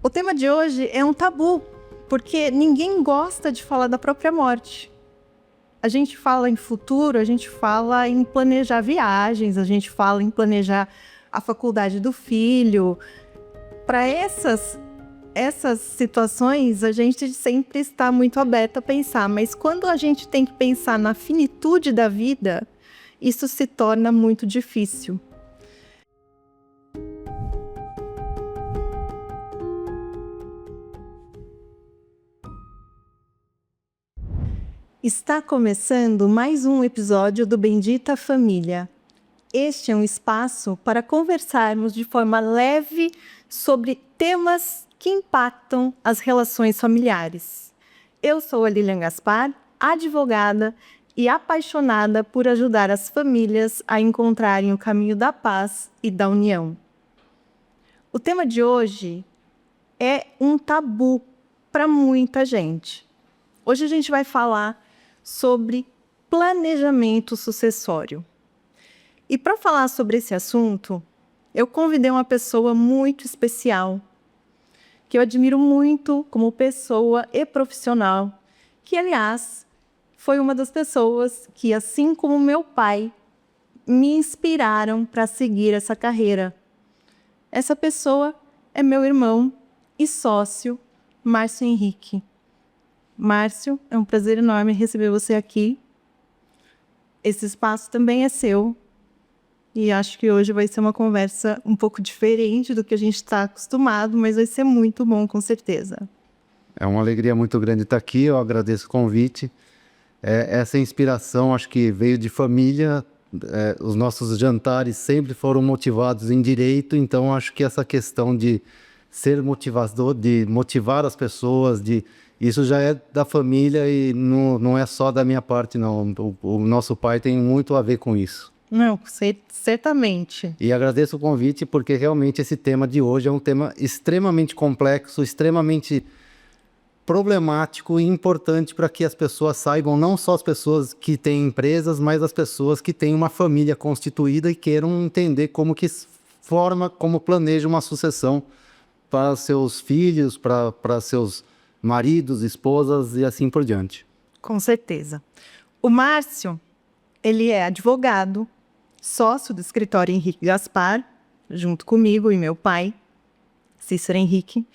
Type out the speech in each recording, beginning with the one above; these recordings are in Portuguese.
O tema de hoje é um tabu, porque ninguém gosta de falar da própria morte. A gente fala em futuro, a gente fala em planejar viagens, a gente fala em planejar a faculdade do filho. Para essas situações, a gente sempre está muito aberto a pensar, mas quando a gente tem que pensar na finitude da vida, isso se torna muito difícil. Está começando mais um episódio do Bendita Família. Este é um espaço para conversarmos de forma leve sobre temas que impactam as relações familiares. Eu sou a Lilian Gaspar, advogada e apaixonada por ajudar as famílias a encontrarem o caminho da paz e da união. O tema de hoje é um tabu para muita gente. Hoje a gente vai falar sobre planejamento sucessório. E para falar sobre esse assunto, eu convidei uma pessoa muito especial, que eu admiro muito como pessoa e profissional, que, aliás, foi uma das pessoas que, assim como meu pai, me inspiraram para seguir essa carreira. Essa pessoa é meu irmão e sócio, Márcio Henrique. Márcio, é um prazer enorme receber você aqui. Esse espaço também é seu. E acho que hoje vai ser uma conversa um pouco diferente do que a gente está acostumado, mas vai ser muito bom, com certeza. É uma alegria muito grande estar aqui, eu agradeço o convite. Essa inspiração, acho que veio de família, os nossos jantares sempre foram motivados em direito, então acho que essa questão de ser motivador, de motivar as pessoas, isso já é da família e não é só da minha parte, não. O nosso pai tem muito a ver com isso. Não, certamente. E agradeço o convite porque realmente esse tema de hoje é um tema extremamente complexo, extremamente problemático e importante para que as pessoas saibam, não só as pessoas que têm empresas, mas as pessoas que têm uma família constituída e queiram entender como planeja uma sucessão para seus filhos, para seus maridos, esposas e assim por diante. Com certeza. O Márcio, ele é advogado, sócio do escritório Henrique Gaspar, junto comigo e meu pai, Cícero Henrique.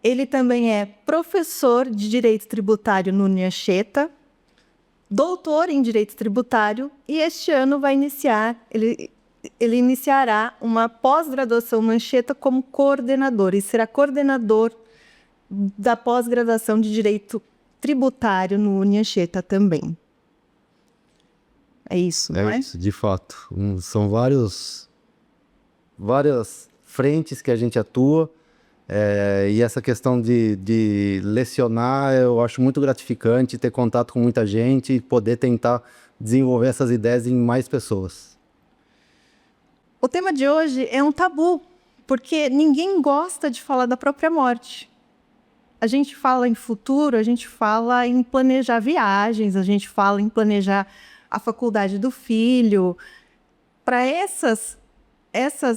Ele também é professor de Direito Tributário no Anchieta, doutor em Direito Tributário, e este ano ele iniciará uma pós-graduação no Anchieta como coordenador, e será coordenador da pós-graduação de Direito Tributário no Anchieta também. É isso, não é? É isso, de fato. São várias frentes que a gente atua, e essa questão de lecionar eu acho muito gratificante, ter contato com muita gente e poder tentar desenvolver essas ideias em mais pessoas. O tema de hoje é um tabu, porque ninguém gosta de falar da própria morte. A gente fala em futuro, a gente fala em planejar viagens, a gente fala em planejar a faculdade do filho. Para essas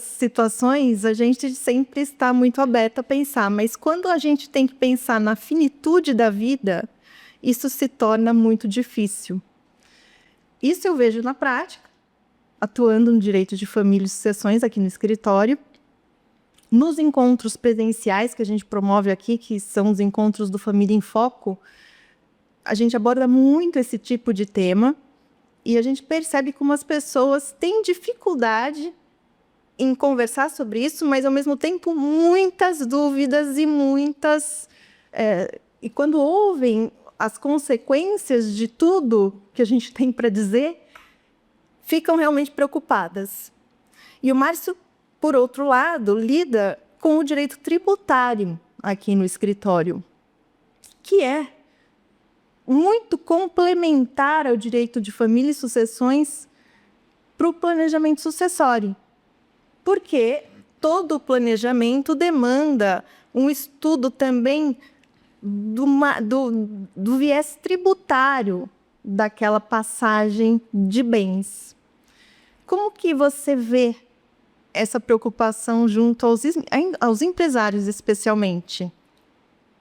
situações, a gente sempre está muito aberto a pensar, mas quando a gente tem que pensar na finitude da vida, isso se torna muito difícil. Isso eu vejo na prática, atuando no direito de família e sucessões aqui no escritório. Nos encontros presenciais que a gente promove aqui, que são os encontros do Família em Foco, a gente aborda muito esse tipo de tema e a gente percebe como as pessoas têm dificuldade em conversar sobre isso, mas, ao mesmo tempo, muitas dúvidas e quando ouvem as consequências de tudo que a gente tem para dizer, ficam realmente preocupadas. E o Márcio, por outro lado, lida com o direito tributário aqui no escritório, que é muito complementar ao direito de família e sucessões para o planejamento sucessório. Porque todo o planejamento demanda um estudo também do viés tributário daquela passagem de bens. Como que você vê essa preocupação junto aos empresários, especialmente?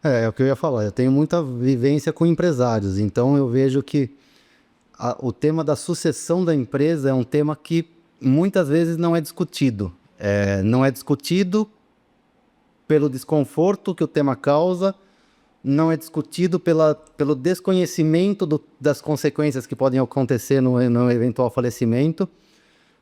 É o que eu ia falar. Eu tenho muita vivência com empresários, então eu vejo que o tema da sucessão da empresa é um tema que muitas vezes não é discutido. Não é discutido pelo desconforto que o tema causa, não é discutido pelo desconhecimento das consequências que podem acontecer no eventual falecimento.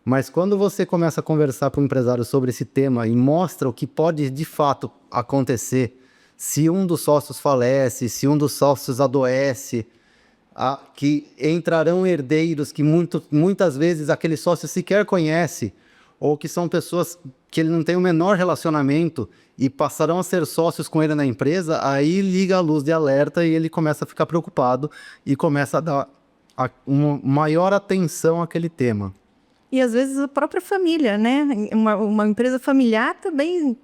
Mas quando você começa a conversar com o empresário sobre esse tema e mostra o que pode de fato acontecer se um dos sócios falece, se um dos sócios adoece, que entrarão herdeiros que muitas vezes aquele sócio sequer conhece, ou que são pessoas que ele não tem o menor relacionamento e passarão a ser sócios com ele na empresa, aí liga a luz de alerta e ele começa a ficar preocupado e começa a dar uma maior atenção àquele tema. E às vezes a própria família, né? Uma empresa familiar também,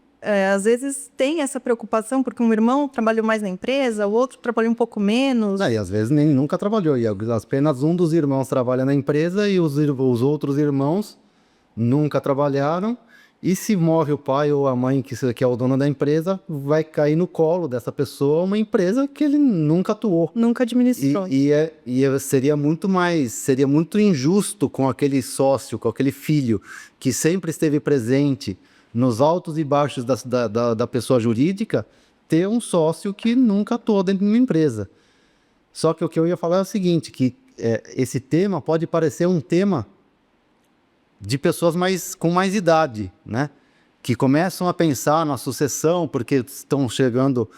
às vezes tem essa preocupação, porque um irmão trabalhou mais na empresa, o outro trabalhou um pouco menos. E às vezes nunca trabalhou, e apenas um dos irmãos trabalha na empresa e os outros irmãos nunca trabalharam. E se morre o pai ou a mãe, que é o dono da empresa, vai cair no colo dessa pessoa uma empresa que ele nunca atuou. Nunca administrou. Seria muito injusto com aquele sócio, com aquele filho que sempre esteve presente nos altos e baixos da pessoa jurídica, ter um sócio que nunca atuou dentro de uma empresa. Só que o que eu ia falar é o seguinte, que esse tema pode parecer um tema de pessoas com mais idade, né? Que começam a pensar na sucessão porque estão chegando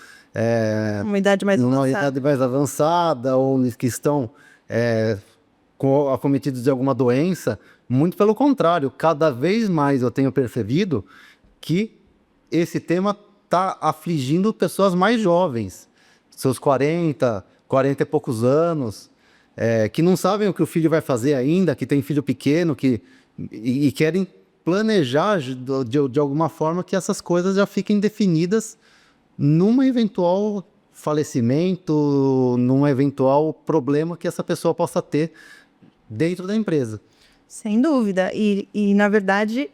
uma idade mais avançada, ou que estão acometidos de alguma doença. Muito pelo contrário, cada vez mais eu tenho percebido que esse tema está afligindo pessoas mais jovens, seus 40 e poucos anos, que não sabem o que o filho vai fazer ainda, que tem filho pequeno, e querem planejar de alguma forma que essas coisas já fiquem definidas num eventual falecimento, num eventual problema que essa pessoa possa ter dentro da empresa. Sem dúvida. E na verdade,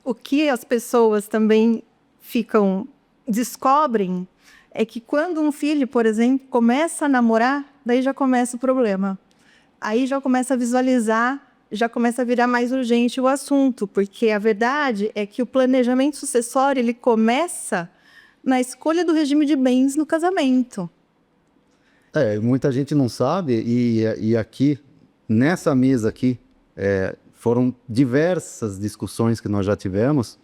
o que as pessoas também descobrem é que quando um filho, por exemplo, começa a namorar, daí já começa o problema. Aí já começa a visualizar, já começa a virar mais urgente o assunto, porque a verdade é que o planejamento sucessório ele começa na escolha do regime de bens no casamento. Muita gente não sabe, e aqui, nessa mesa aqui, foram diversas discussões que nós já tivemos.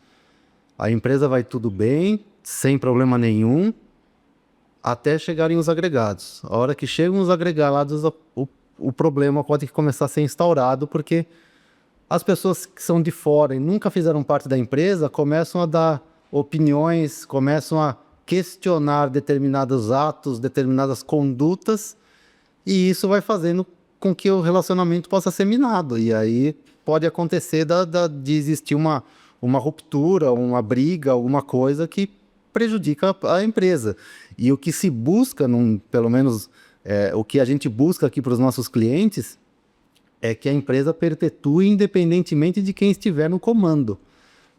A empresa vai tudo bem, sem problema nenhum, até chegarem os agregados. A hora que chegam os agregados, o problema pode começar a ser instaurado, porque as pessoas que são de fora e nunca fizeram parte da empresa começam a dar opiniões, começam a questionar determinados atos, determinadas condutas, e isso vai fazendo com que o relacionamento possa ser minado. E aí pode acontecer de existir uma ruptura, uma briga, alguma coisa que prejudica a empresa. E o que se busca, pelo menos o que a gente busca aqui para os nossos clientes, é que a empresa perpetue independentemente de quem estiver no comando.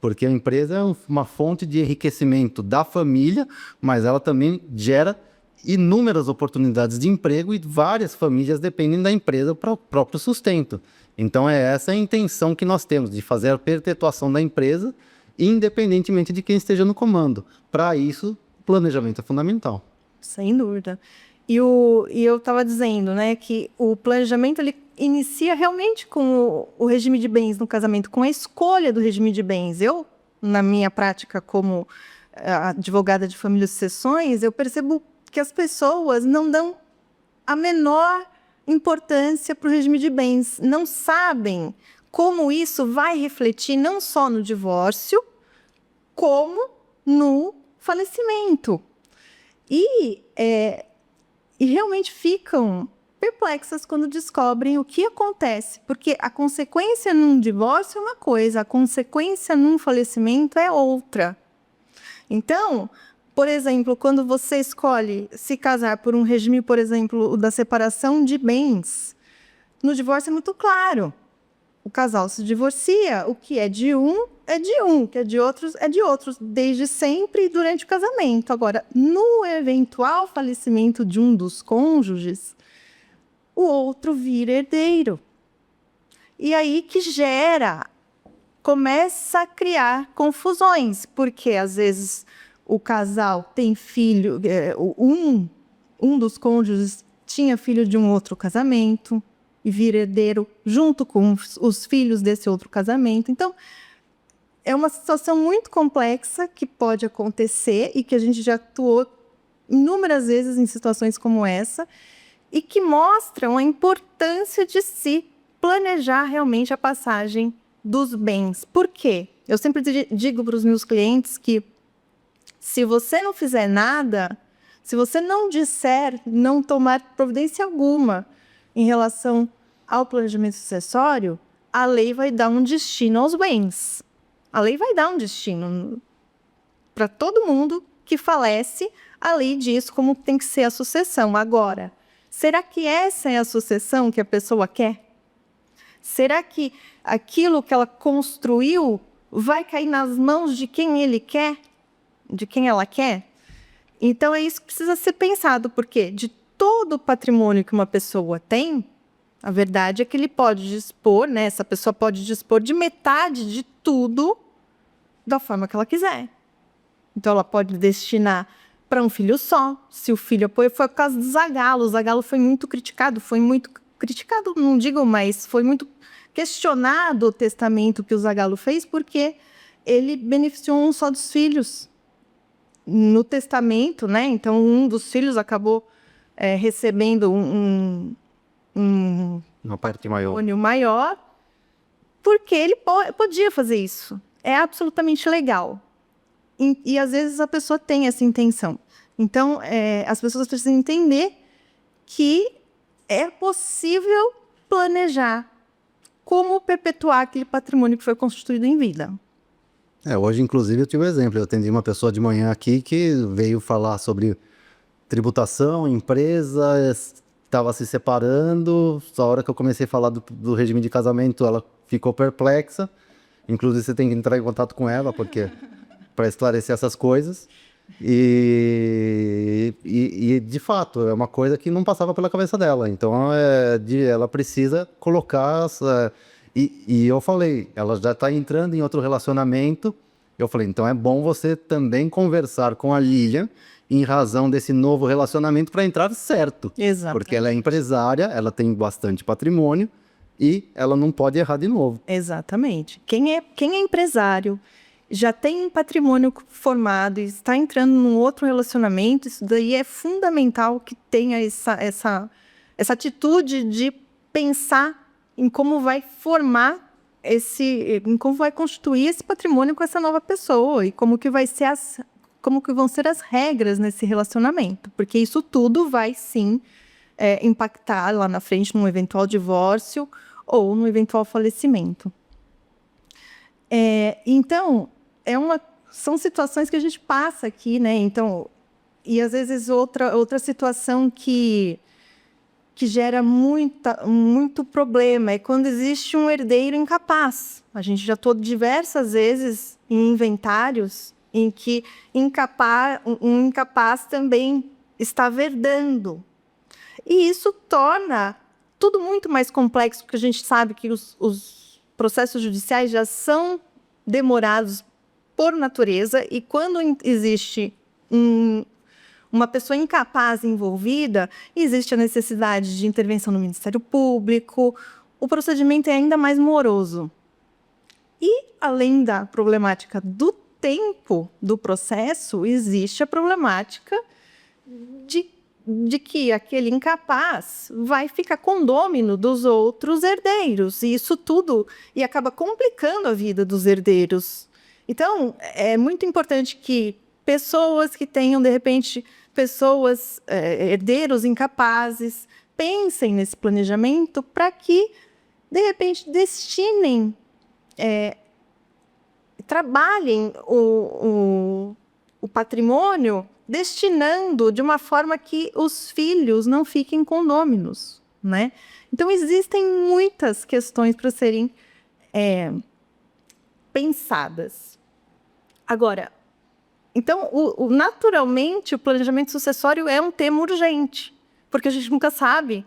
Porque a empresa é uma fonte de enriquecimento da família, mas ela também gera inúmeras oportunidades de emprego e várias famílias dependem da empresa para o próprio sustento. Então essa a intenção que nós temos, de fazer a perpetuação da empresa independentemente de quem esteja no comando. Para isso, o planejamento é fundamental. Sem dúvida. E eu estava dizendo, né, que o planejamento ele inicia realmente com o regime de bens no casamento, com a escolha do regime de bens. Eu, na minha prática como advogada de família e sucessões, eu percebo que as pessoas não dão a menor importância para o regime de bens, não sabem como isso vai refletir não só no divórcio, como no falecimento. E realmente ficam perplexas quando descobrem o que acontece, porque a consequência num divórcio é uma coisa, a consequência num falecimento é outra. Então, por exemplo, quando você escolhe se casar por um regime, por exemplo, o da separação de bens, no divórcio é muito claro. o casal se divorcia, o que é de um, o que é de outros, desde sempre e durante o casamento. Agora, no eventual falecimento de um dos cônjuges, o outro vira herdeiro. E aí que começa a criar confusões, porque às vezes o casal tem filho, um dos cônjuges tinha filho de um outro casamento e vira herdeiro junto com os filhos desse outro casamento. Então, é uma situação muito complexa que pode acontecer e que a gente já atuou inúmeras vezes em situações como essa e que mostram a importância de se planejar realmente a passagem dos bens. Por quê? Eu sempre digo para os meus clientes que se você não fizer nada, se você não disser, não tomar providência alguma em relação ao planejamento sucessório, a lei vai dar um destino aos bens. A lei vai dar um destino para todo mundo que falece. A lei diz como tem que ser a sucessão. Agora, será que essa é a sucessão que a pessoa quer? Será que aquilo que ela construiu vai cair nas mãos de quem ele quer? De quem ela quer? Então, é isso que precisa ser pensado, porque de todo o patrimônio que uma pessoa tem, a verdade é que ele pode dispor, né? Essa pessoa pode dispor de metade de tudo da forma que ela quiser. Então, ela pode destinar para um filho só. Se o filho apoia, foi por causa do Zagallo. O Zagallo foi muito criticado, não digo, mas foi muito questionado o testamento que o Zagallo fez, porque ele beneficiou um só dos filhos. No testamento, né? Então, um dos filhos acabou recebendo Uma parte maior. patrimônio maior, porque ele podia fazer isso. É absolutamente legal. E às vezes a pessoa tem essa intenção. Então, as pessoas precisam entender que é possível planejar como perpetuar aquele patrimônio que foi constituído em vida. Hoje, inclusive, eu tive um exemplo. Eu atendi uma pessoa de manhã aqui que veio falar sobre tributação, empresa, estava se separando. Só a hora que eu comecei a falar do regime de casamento, ela ficou perplexa. Inclusive, você tem que entrar em contato com ela, porque para esclarecer essas coisas. E, de fato, é uma coisa que não passava pela cabeça dela. Então, ela precisa colocar... E eu falei, ela já está entrando em outro relacionamento. Eu falei, então é bom você também conversar com a Lilian em razão desse novo relacionamento para entrar certo. Exato. Porque ela é empresária, ela tem bastante patrimônio e ela não pode errar de novo. Exatamente. Quem é empresário, já tem um patrimônio formado e está entrando num outro relacionamento, isso daí é fundamental que tenha essa atitude de pensar em como vai formar em como vai constituir esse patrimônio com essa nova pessoa e como que vão ser as regras nesse relacionamento, porque isso tudo vai sim impactar lá na frente num eventual divórcio ou no eventual falecimento. Então, são situações que a gente passa aqui, né? Então, e às vezes outra situação que gera muito problema é quando existe um herdeiro incapaz. A gente já atuou diversas vezes em inventários em que um incapaz também estava herdando. E isso torna tudo muito mais complexo, porque a gente sabe que os processos judiciais já são demorados por natureza, e quando existe uma pessoa incapaz envolvida, existe a necessidade de intervenção no Ministério Público, o procedimento é ainda mais moroso. E, além da problemática do tempo do processo, existe a problemática de que aquele incapaz vai ficar condômino dos outros herdeiros, e isso tudo acaba complicando a vida dos herdeiros. Então, é muito importante que pessoas que tenham, de repente, herdeiros incapazes, pensem nesse planejamento para que, de repente, destinem, trabalhem o patrimônio destinando de uma forma que os filhos não fiquem condôminos, né? Então, existem muitas questões para serem pensadas. Agora, então, naturalmente, o planejamento sucessório é um tema urgente, porque a gente nunca sabe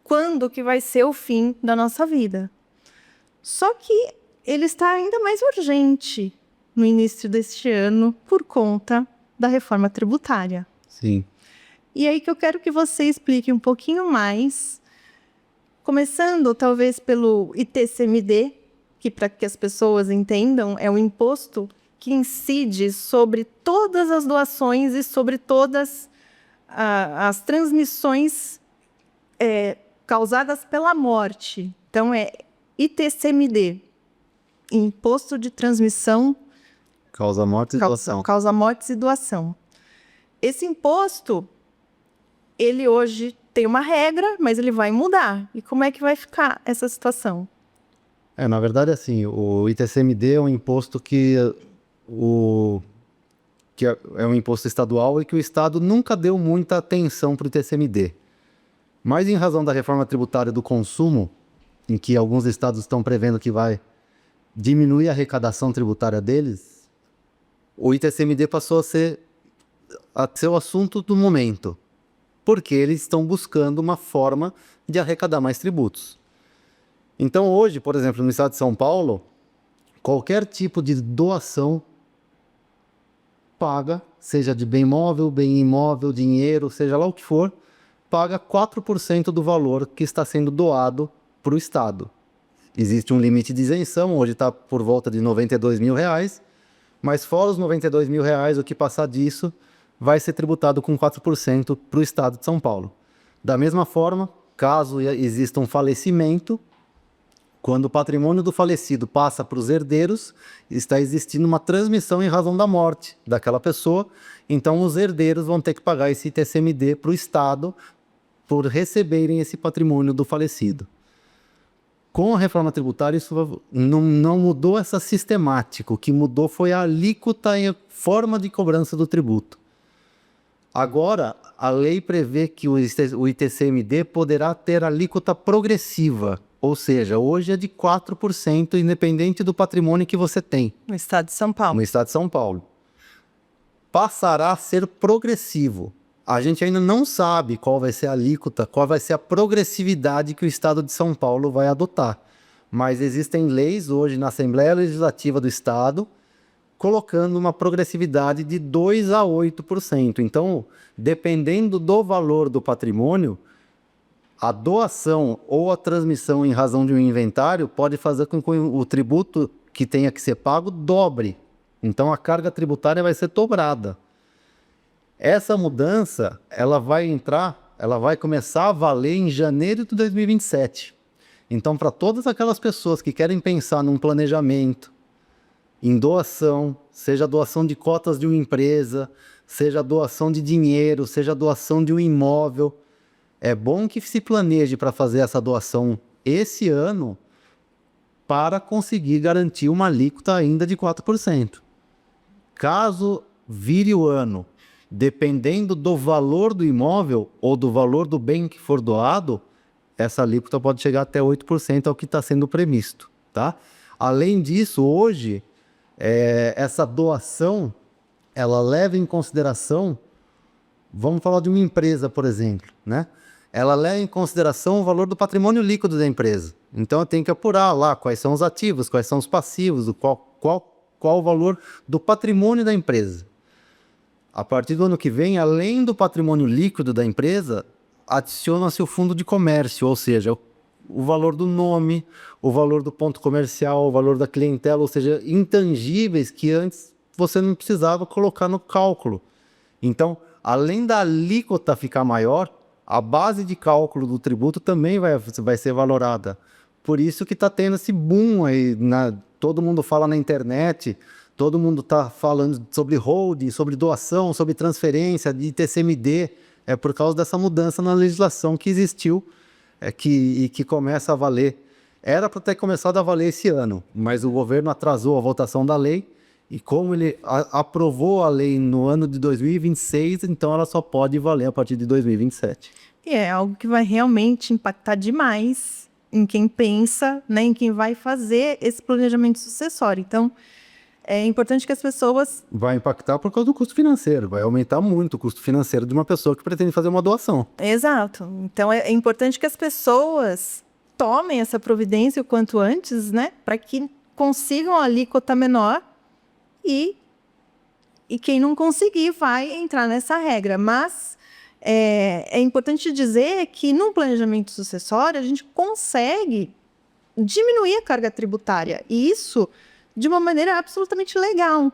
quando que vai ser o fim da nossa vida. Só que ele está ainda mais urgente no início deste ano por conta da reforma tributária. Sim. E aí que eu quero que você explique um pouquinho mais, começando talvez pelo ITCMD, que para que as pessoas entendam, é um imposto que incide sobre todas as doações e sobre todas as transmissões causadas pela morte. Então, é ITCMD, Imposto de Transmissão... Causa mortes e doação. Causa mortes e doação. Esse imposto, ele hoje tem uma regra, mas ele vai mudar. E como é que vai ficar essa situação? Na verdade, assim, o ITCMD é um imposto que é um imposto estadual e que o Estado nunca deu muita atenção para o ITCMD. Mas em razão da reforma tributária do consumo, em que alguns estados estão prevendo que vai diminuir a arrecadação tributária deles, o ITCMD passou a ser o assunto do momento, porque eles estão buscando uma forma de arrecadar mais tributos. Então hoje, por exemplo, no estado de São Paulo, qualquer tipo de doação paga, seja de bem móvel, bem imóvel, dinheiro, seja lá o que for, paga 4% do valor que está sendo doado para o Estado. Existe um limite de isenção, hoje está por volta de R$92 mil, mas fora os R$92 mil, o que passar disso vai ser tributado com 4% para o Estado de São Paulo. Da mesma forma, caso exista um falecimento, quando o patrimônio do falecido passa para os herdeiros, está existindo uma transmissão em razão da morte daquela pessoa, então os herdeiros vão ter que pagar esse ITCMD para o Estado por receberem esse patrimônio do falecido. Com a reforma tributária, isso não mudou essa sistemática, o que mudou foi a alíquota e a forma de cobrança do tributo. Agora, a lei prevê que o ITCMD poderá ter alíquota progressiva, ou seja, hoje é de 4%, independente do patrimônio que você tem. No estado de São Paulo. No estado de São Paulo. Passará a ser progressivo. A gente ainda não sabe qual vai ser a alíquota, qual vai ser a progressividade que o estado de São Paulo vai adotar. Mas existem leis hoje na Assembleia Legislativa do Estado colocando uma progressividade de 2% a 8%. Então, dependendo do valor do patrimônio, a doação ou a transmissão em razão de um inventário pode fazer com que o tributo que tenha que ser pago dobre. Então, a carga tributária vai ser dobrada. Essa mudança, ela vai começar a valer em janeiro de 2027. Então, para todas aquelas pessoas que querem pensar num planejamento, em doação, seja doação de cotas de uma empresa, seja doação de dinheiro, seja doação de um imóvel, é bom que se planeje para fazer essa doação esse ano para conseguir garantir uma alíquota ainda de 4%. Caso vire o ano, dependendo do valor do imóvel ou do valor do bem que for doado, essa alíquota pode chegar até 8% ao que está sendo previsto, tá? Além disso, hoje, essa doação, ela leva em consideração, vamos falar de uma empresa, por exemplo, né? Ela leva em consideração o valor do patrimônio líquido da empresa. Então, eu tenho que apurar lá quais são os ativos, quais são os passivos, qual o valor do patrimônio da empresa. A partir do ano que vem, além do patrimônio líquido da empresa, adiciona-se o fundo de comércio, ou seja, o valor do nome, o valor do ponto comercial, o valor da clientela, ou seja, intangíveis que antes você não precisava colocar no cálculo. Então, além da alíquota ficar maior, a base de cálculo do tributo também vai ser valorada. Por isso que está tendo esse boom aí, todo mundo fala na internet, todo mundo está falando sobre holding, sobre doação, sobre transferência de ITCMD, é por causa dessa mudança na legislação que existiu e que começa a valer. Era para ter começado a valer esse ano, mas o governo atrasou a votação da lei e como ele aprovou a lei no ano de 2026, então ela só pode valer a partir de 2027. E é algo que vai realmente impactar demais em quem pensa, né, em quem vai fazer esse planejamento sucessório. Então, é importante que as pessoas... Vai impactar por causa do custo financeiro, vai aumentar muito o custo financeiro de uma pessoa que pretende fazer uma doação. Exato. Então, é importante que as pessoas tomem essa providência o quanto antes, né, para que consigam a alíquota menor e quem não conseguir vai entrar nessa regra. Mas é importante dizer que no planejamento sucessório a gente consegue diminuir a carga tributária. E isso de uma maneira absolutamente legal,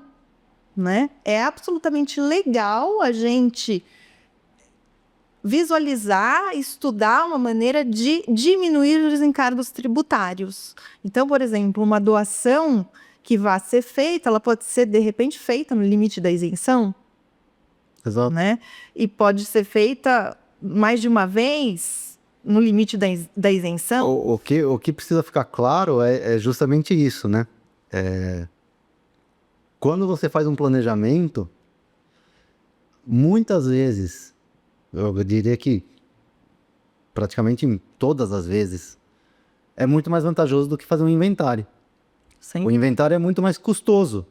né? É absolutamente legal a gente visualizar, estudar uma maneira de diminuir os encargos tributários. Então, por exemplo, uma doação que vá ser feita, ela pode ser, de repente, feita no limite da isenção. Exato. Né? E pode ser feita mais de uma vez no limite da isenção. O que precisa ficar claro é justamente isso, né? Quando você faz um planejamento, muitas vezes, eu diria que praticamente em todas as vezes, é muito mais vantajoso do que fazer um inventário. Sim. O inventário é muito mais custoso,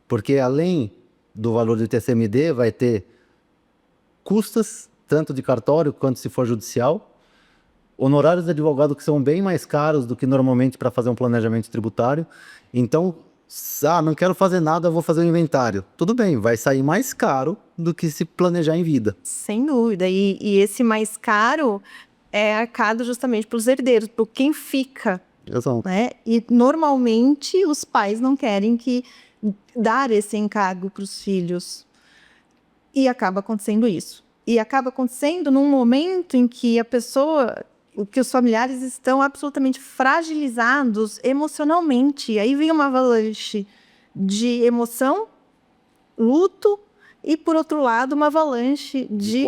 porque além do valor do TCMD, vai ter custas, tanto de cartório quanto se for judicial, honorários de advogado que são bem mais caros do que normalmente para fazer um planejamento tributário. Então, não quero fazer nada, vou fazer um inventário. Tudo bem, vai sair mais caro do que se planejar em vida. Sem dúvida. E esse mais caro é arcado justamente para os herdeiros, por quem fica. Exato. Né? E normalmente os pais não querem dar esse encargo para os filhos. E acaba acontecendo isso. E acaba acontecendo num momento em que que os familiares estão absolutamente fragilizados emocionalmente. E aí vem uma avalanche de emoção, luto, e por outro lado uma avalanche de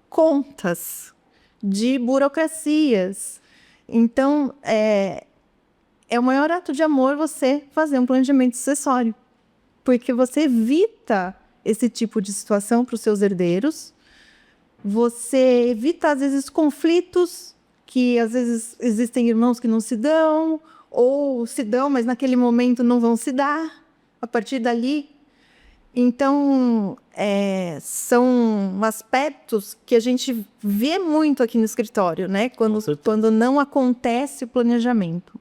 contas, de burocracias. Então, é o maior ato de amor você fazer um planejamento sucessório, porque você evita esse tipo de situação para os seus herdeiros, você evita, às vezes, conflitos, que às vezes existem irmãos que não se dão, ou se dão, mas naquele momento não vão se dar, a partir dali. Então, são aspectos que a gente vê muito aqui no escritório, né? Quando não acontece o planejamento.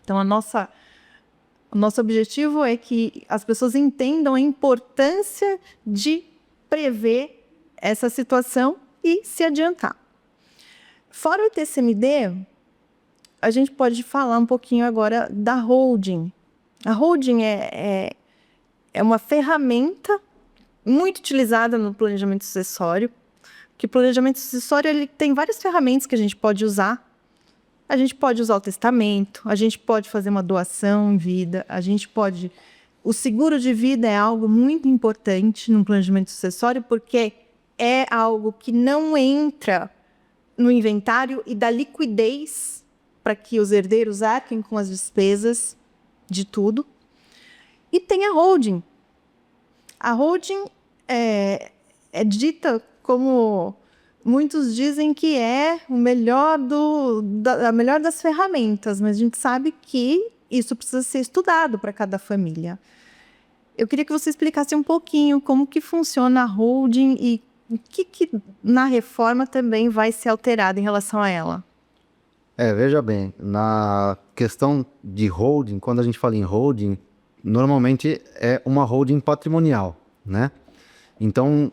Então, o nosso objetivo é que as pessoas entendam a importância de prever essa situação e se adiantar. Fora o TCMD, a gente pode falar um pouquinho agora da holding. A holding é uma ferramenta muito utilizada no planejamento sucessório, que o planejamento sucessório ele tem várias ferramentas que a gente pode usar. A gente pode usar o testamento, a gente pode fazer uma doação em vida, o seguro de vida é algo muito importante no planejamento sucessório, porque é algo que não entra no inventário e dá liquidez para que os herdeiros arquem com as despesas de tudo. E tem a holding. A holding é dita como... Muitos dizem que é a melhor das ferramentas, mas a gente sabe que isso precisa ser estudado para cada família. Eu queria que você explicasse um pouquinho como que funciona a holding e o que na reforma também vai ser alterado em relação a ela. Veja bem, na questão de holding, quando a gente fala em holding, normalmente é uma holding patrimonial, né? Então,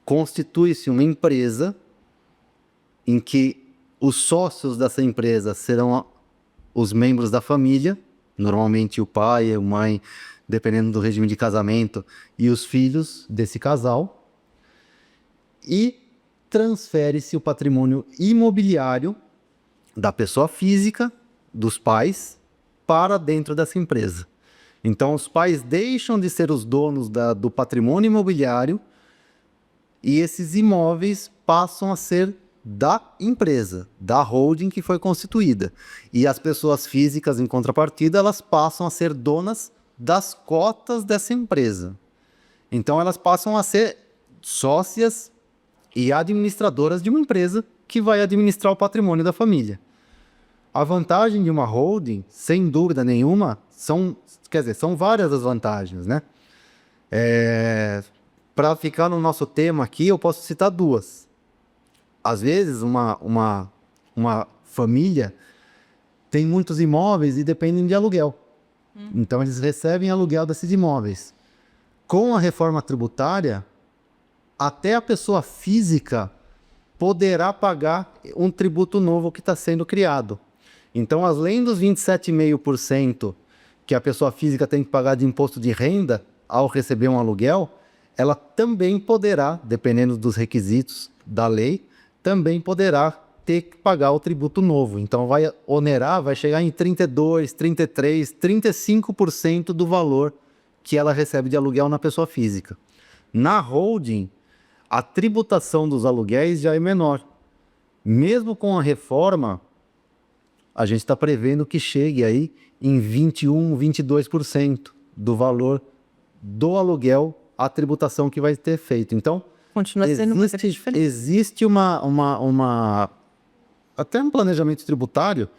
constitui-se uma empresa em que os sócios dessa empresa serão os membros da família, normalmente o pai, a mãe, dependendo do regime de casamento, e os filhos desse casal, e transfere-se o patrimônio imobiliário da pessoa física, dos pais, para dentro dessa empresa. Então, os pais deixam de ser os donos do patrimônio imobiliário e esses imóveis passam a ser da empresa, da holding que foi constituída. E as pessoas físicas, em contrapartida, elas passam a ser donas das cotas dessa empresa. Então, elas passam a ser sócias e administradoras de uma empresa que vai administrar o patrimônio da família. A vantagem de uma holding, sem dúvida nenhuma, são várias as vantagens, né? Para ficar no nosso tema aqui, eu posso citar duas. Às vezes, uma família tem muitos imóveis e dependem de aluguel. Então, eles recebem aluguel desses imóveis. Com a reforma tributária, até a pessoa física poderá pagar um tributo novo que está sendo criado. Então, além dos 27,5% que a pessoa física tem que pagar de imposto de renda ao receber um aluguel, ela também poderá, dependendo dos requisitos da lei, também poderá ter que pagar o tributo novo. Então, vai onerar, vai chegar em 32%, 33%, 35% do valor que ela recebe de aluguel na pessoa física. Na holding, a tributação dos aluguéis já é menor. Mesmo com a reforma, a gente está prevendo que chegue aí em 21%, 22% do valor do aluguel a tributação que vai ter feito. Então, Continua sendo uma grande diferença. existe até um planejamento tributário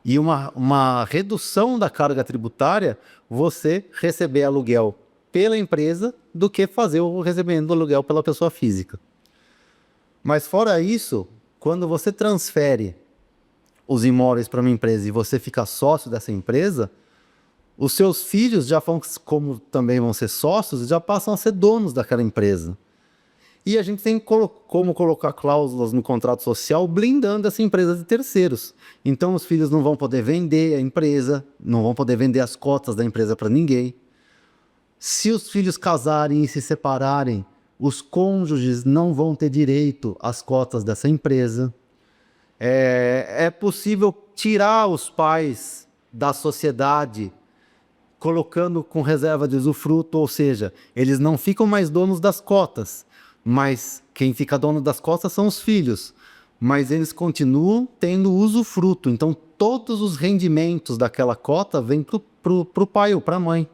e uma redução da carga tributária você receber aluguel pela empresa do que fazer o recebimento do aluguel pela pessoa física. Mas fora isso, quando você transfere os imóveis para uma empresa e você fica sócio dessa empresa, os seus filhos já vão, como também vão ser sócios, já passam a ser donos daquela empresa. E a gente tem como colocar cláusulas no contrato social blindando essa empresa de terceiros. Então os filhos não vão poder vender a empresa, não vão poder vender as cotas da empresa para ninguém. Se os filhos casarem e se separarem, os cônjuges não vão ter direito às cotas dessa empresa. É possível tirar os pais da sociedade colocando com reserva de usufruto, ou seja, eles não ficam mais donos das cotas, mas quem fica dono das cotas são os filhos, mas eles continuam tendo usufruto, então todos os rendimentos daquela cota vêm pro pai ou para a mãe.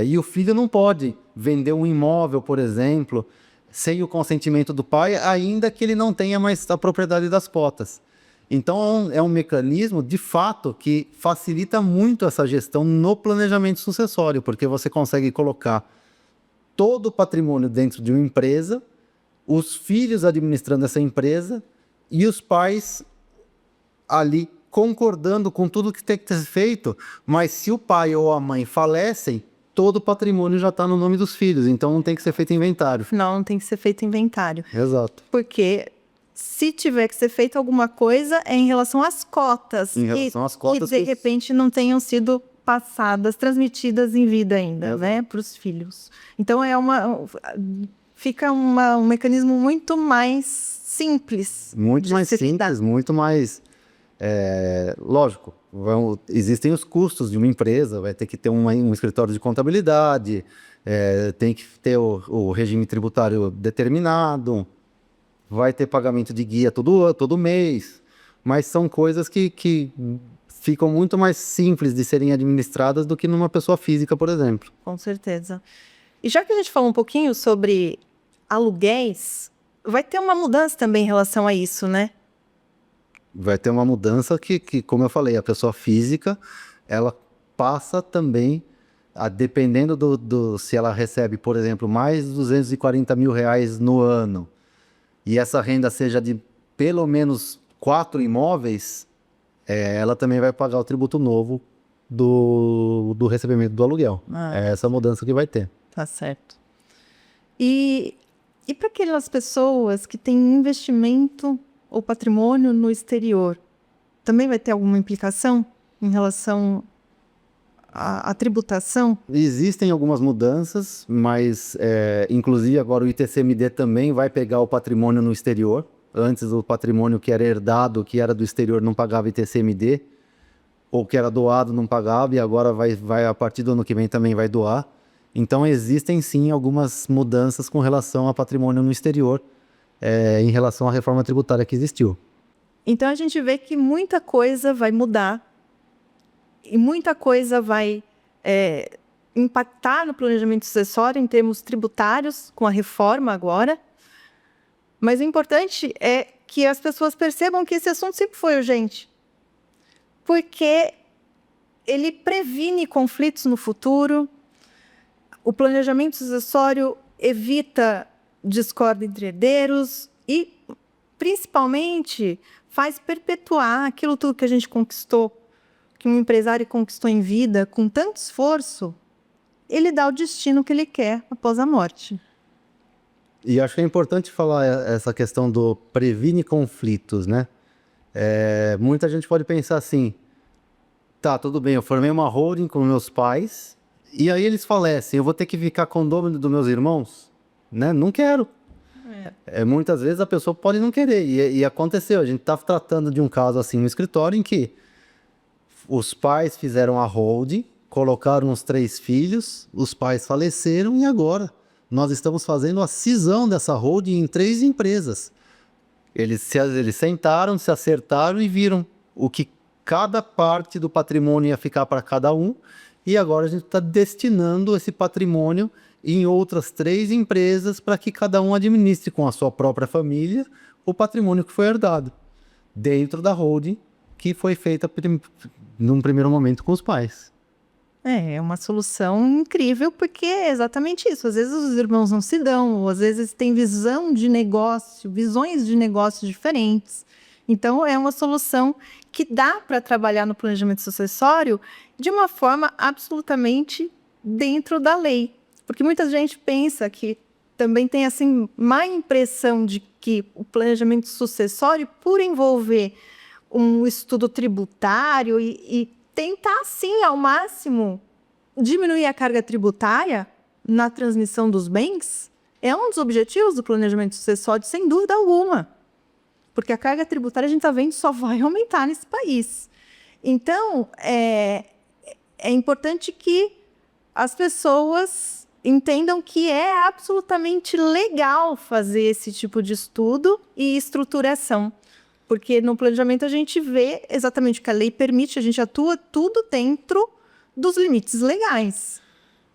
E o filho não pode vender um imóvel, por exemplo, sem o consentimento do pai, ainda que ele não tenha mais a propriedade das cotas. Então é um mecanismo, de fato, que facilita muito essa gestão no planejamento sucessório, porque você consegue colocar todo o patrimônio dentro de uma empresa, os filhos administrando essa empresa e os pais ali concordando com tudo que tem que ser feito, mas se o pai ou a mãe falecem, todo o patrimônio já está no nome dos filhos, então não tem que ser feito inventário. Não tem que ser feito inventário. Exato. Porque se tiver que ser feito alguma coisa é em relação às cotas. Em relação às cotas que de repente não tenham sido passadas, transmitidas em vida ainda, né, para os filhos. Então fica um mecanismo muito mais simples. Muito mais simples, muito mais... lógico, existem os custos de uma empresa, vai ter que ter um escritório de contabilidade, tem que ter o regime tributário determinado, vai ter pagamento de guia todo mês, mas são coisas que ficam muito mais simples de serem administradas do que numa pessoa física, por exemplo. Com certeza. E já que a gente falou um pouquinho sobre aluguéis, vai ter uma mudança também em relação a isso, né? Vai ter uma mudança que, como eu falei, a pessoa física, ela passa também, dependendo se ela recebe, por exemplo, mais de R$240 mil no ano, e essa renda seja de pelo menos 4 imóveis, ela também vai pagar o tributo novo do recebimento do aluguel. É essa mudança que vai ter. Tá certo. E para aquelas pessoas que têm investimento ou patrimônio no exterior, também vai ter alguma implicação em relação à tributação? Existem algumas mudanças, mas inclusive agora o ITCMD também vai pegar o patrimônio no exterior. Antes o patrimônio que era herdado, que era do exterior, não pagava ITCMD, ou que era doado não pagava, e agora vai a partir do ano que vem também vai doar. Então existem sim algumas mudanças com relação a patrimônio no exterior, em relação à reforma tributária que existiu. Então a gente vê que muita coisa vai mudar e muita coisa vai impactar no planejamento sucessório em termos tributários com a reforma agora. Mas o importante é que as pessoas percebam que esse assunto sempre foi urgente. porque ele previne conflitos no futuro. O planejamento sucessório evita discórdia entre herdeiros e, principalmente, faz perpetuar aquilo tudo que a gente conquistou, que um empresário conquistou em vida com tanto esforço. Ele dá o destino que ele quer após a morte. E acho que é importante falar essa questão do previne conflitos, né? Muita gente pode pensar assim, tá, tudo bem, eu formei uma holding com meus pais, e aí eles falecem, eu vou ter que ficar com o domínio dos meus irmãos? Né? Não quero. Muitas vezes a pessoa pode não querer, e aconteceu, a gente estava tratando de um caso assim no escritório em que os pais fizeram a holding, colocaram os 3 filhos, os pais faleceram e agora nós estamos fazendo a cisão dessa holding em 3 empresas. Eles sentaram, se acertaram e viram o que cada parte do patrimônio ia ficar para cada um, e agora a gente está destinando esse patrimônio em outras 3 empresas para que cada um administre com a sua própria família o patrimônio que foi herdado, dentro da holding que foi feita num primeiro momento com os pais. É uma solução incrível, porque é exatamente isso. Às vezes os irmãos não se dão, ou às vezes têm visões de negócio diferentes. Então, é uma solução que dá para trabalhar no planejamento sucessório de uma forma absolutamente dentro da lei. Porque muita gente pensa que também tem assim, má impressão de que o planejamento sucessório, por envolver um estudo tributário e tentar, sim, ao máximo, diminuir a carga tributária na transmissão dos bens, é um dos objetivos do planejamento sucessório, sem dúvida alguma. Porque a carga tributária, a gente está vendo, só vai aumentar nesse país. Então, é importante que as pessoas entendam que é absolutamente legal fazer esse tipo de estudo e estruturação. Porque no planejamento a gente vê exatamente o que a lei permite, a gente atua tudo dentro dos limites legais.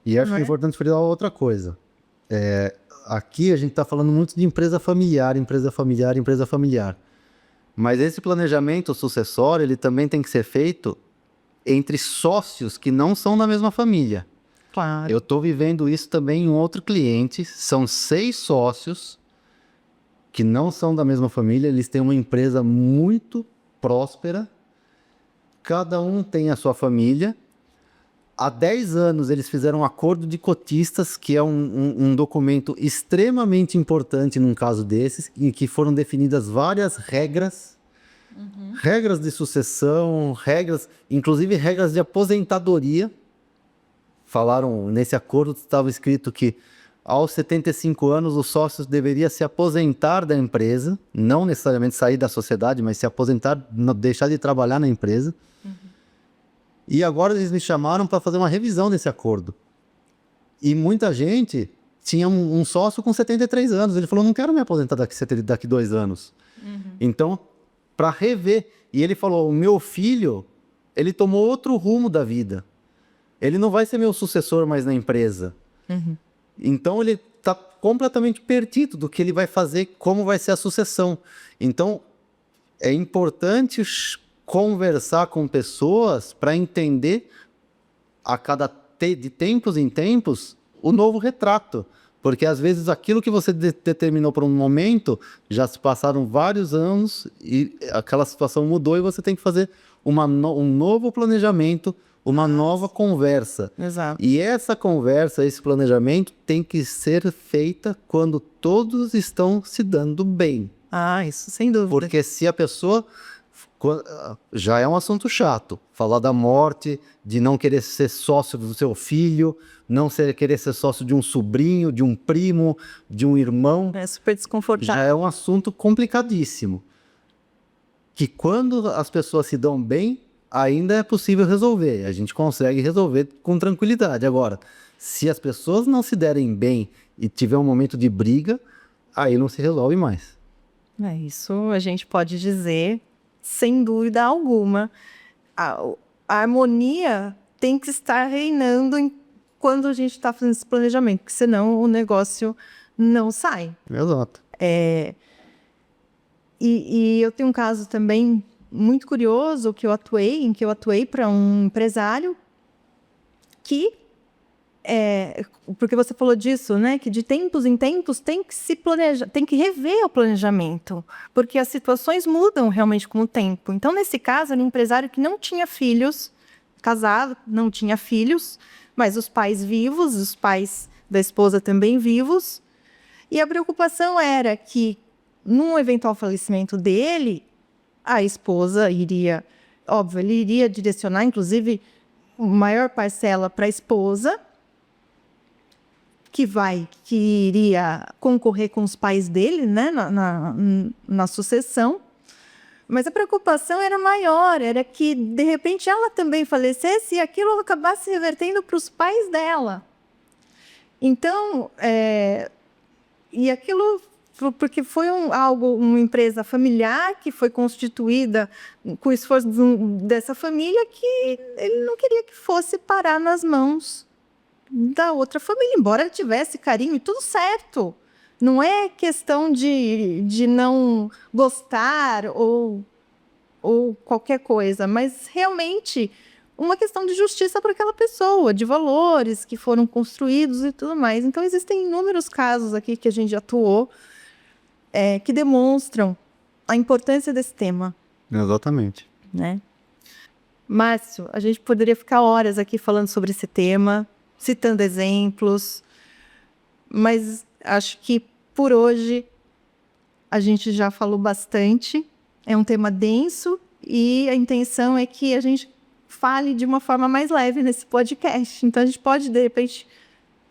E acho que é importante frisar outra coisa. Aqui a gente está falando muito de empresa familiar. Mas esse planejamento sucessório, ele também tem que ser feito entre sócios que não são da mesma família. Claro. Eu estou vivendo isso também em um outro cliente. São 6 sócios que não são da mesma família, eles têm uma empresa muito próspera, cada um tem a sua família. Há 10 anos eles fizeram um acordo de cotistas, que é um documento extremamente importante num caso desses, em que foram definidas várias regras, regras de sucessão, inclusive regras de aposentadoria. Falaram, nesse acordo estava escrito que aos 75 anos, os sócios deveriam se aposentar da empresa, não necessariamente sair da sociedade, mas se aposentar, deixar de trabalhar na empresa. E agora eles me chamaram para fazer uma revisão desse acordo. E muita gente tinha um sócio com 73 anos. Ele falou, não quero me aposentar daqui 2 anos. Então, para rever. E ele falou, o meu filho, ele tomou outro rumo da vida. Ele não vai ser meu sucessor mais na empresa. Então, ele está completamente perdido do que ele vai fazer, como vai ser a sucessão. Então, é importante conversar com pessoas para entender, de tempos em tempos, o novo retrato. Porque, às vezes, aquilo que você determinou por um momento, já se passaram vários anos e aquela situação mudou e você tem que fazer um novo planejamento, uma nova conversa. Exato. E essa conversa, esse planejamento tem que ser feita quando todos estão se dando bem. Isso sem dúvida. Porque se a pessoa... Já é um assunto chato. Falar da morte, de não querer ser sócio do seu filho, querer ser sócio de um sobrinho, de um primo, de um irmão. É super desconfortável. Já é um assunto complicadíssimo. Que quando as pessoas se dão bem, ainda é possível resolver. A gente consegue resolver com tranquilidade. Agora, se as pessoas não se derem bem e tiver um momento de briga, aí não se resolve mais. Isso a gente pode dizer, sem dúvida alguma. A harmonia tem que estar reinando quando a gente está fazendo esse planejamento, porque senão o negócio não sai. Exato. E eu tenho um caso também muito curioso em que eu atuei para um empresário que porque você falou disso, né? Que de tempos em tempos tem que se planejar, tem que rever o planejamento, porque as situações mudam realmente com o tempo. Então, nesse caso, era um empresário que não tinha filhos, casado, não tinha filhos, mas os pais vivos, os pais da esposa também vivos, e a preocupação era que, num eventual falecimento dele, a esposa iria, óbvio, ele iria direcionar, inclusive, maior parcela para a esposa, que iria concorrer com os pais dele, né, na sucessão. Mas a preocupação era maior, era que, de repente, ela também falecesse e aquilo acabasse revertendo para os pais dela. Então, e aquilo, porque foi uma empresa familiar que foi constituída com o esforço dessa família, que ele não queria que fosse parar nas mãos da outra família, embora ele tivesse carinho e tudo certo. Não é questão de não gostar ou qualquer coisa, mas realmente uma questão de justiça para aquela pessoa, de valores que foram construídos e tudo mais. Então, existem inúmeros casos aqui que a gente atuou que demonstram a importância desse tema. Exatamente. Né? Márcio, a gente poderia ficar horas aqui falando sobre esse tema, citando exemplos, mas acho que por hoje a gente já falou bastante. É um tema denso e a intenção é que a gente fale de uma forma mais leve nesse podcast. Então a gente pode, de repente,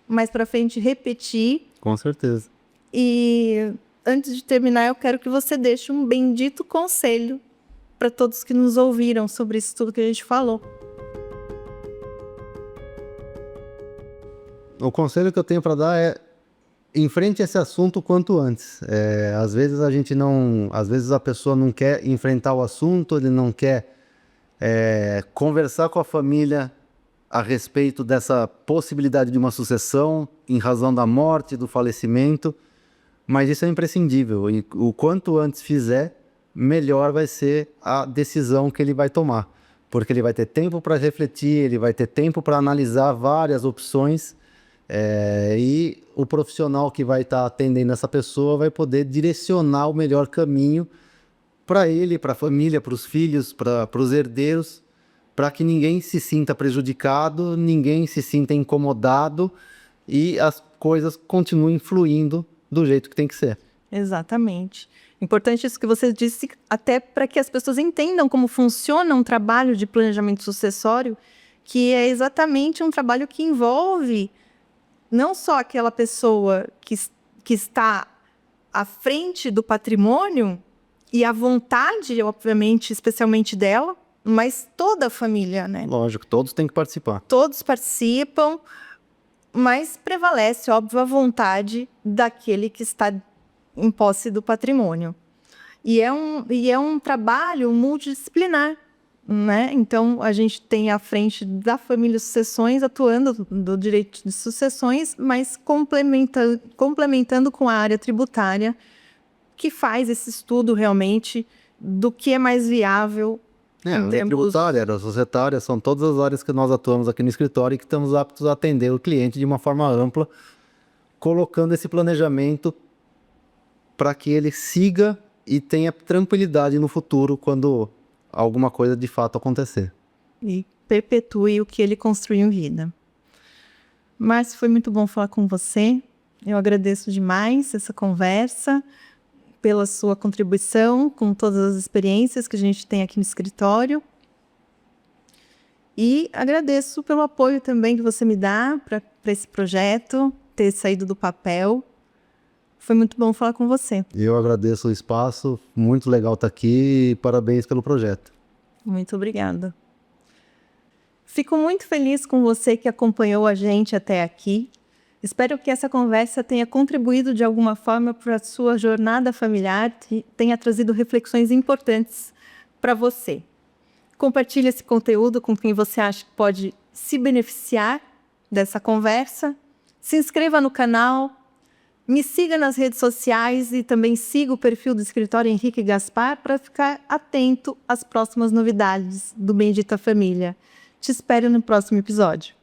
mais para frente, repetir. Com certeza. E antes de terminar, eu quero que você deixe um bendito conselho para todos que nos ouviram sobre isso tudo que a gente falou. O conselho que eu tenho para dar é: enfrente esse assunto o quanto antes. Às vezes a pessoa não quer enfrentar o assunto, ele não quer conversar com a família a respeito dessa possibilidade de uma sucessão em razão da morte, do falecimento, mas isso é imprescindível. E o quanto antes fizer, melhor vai ser a decisão que ele vai tomar, porque ele vai ter tempo para refletir, ele vai ter tempo para analisar várias opções. E o profissional que vai estar atendendo essa pessoa vai poder direcionar o melhor caminho para ele, para a família, para os filhos, para os herdeiros, para que ninguém se sinta prejudicado, ninguém se sinta incomodado e as coisas continuem fluindo do jeito que tem que ser. Exatamente. Importante isso que você disse, até para que as pessoas entendam como funciona um trabalho de planejamento sucessório, que é exatamente um trabalho que envolve não só aquela pessoa que está à frente do patrimônio e a vontade, obviamente, especialmente dela, mas toda a família, né? Lógico, todos têm que participar. Todos participam, mas prevalece, óbvio, a vontade daquele que está em posse do patrimônio. E é um trabalho multidisciplinar, né? Então, a gente tem à frente da família sucessões, atuando do direito de sucessões, mas complementando com a área tributária, que faz esse estudo realmente do que é mais viável. A área tributária, a área societária, são todas as áreas que nós atuamos aqui no escritório e que estamos aptos a atender o cliente de uma forma ampla, colocando esse planejamento para que ele siga e tenha tranquilidade no futuro quando alguma coisa de fato acontecer. E perpetue o que ele construiu em vida. Márcio, foi muito bom falar com você. Eu agradeço demais essa conversa, pela sua contribuição com todas as experiências que a gente tem aqui no escritório. E agradeço pelo apoio também que você me dá para esse projeto ter saído do papel. Foi muito bom falar com você. Eu agradeço o espaço, muito legal estar aqui e parabéns pelo projeto. Muito obrigada. Fico muito feliz com você que acompanhou a gente até aqui. Espero que essa conversa tenha contribuído de alguma forma para a sua jornada familiar e tenha trazido reflexões importantes para você. Compartilhe esse conteúdo com quem você acha que pode se beneficiar dessa conversa. Se inscreva no canal, Me siga nas redes sociais e também siga o perfil do Escritório Henrique Gaspar para ficar atento às próximas novidades do Bendita Família. Te espero no próximo episódio.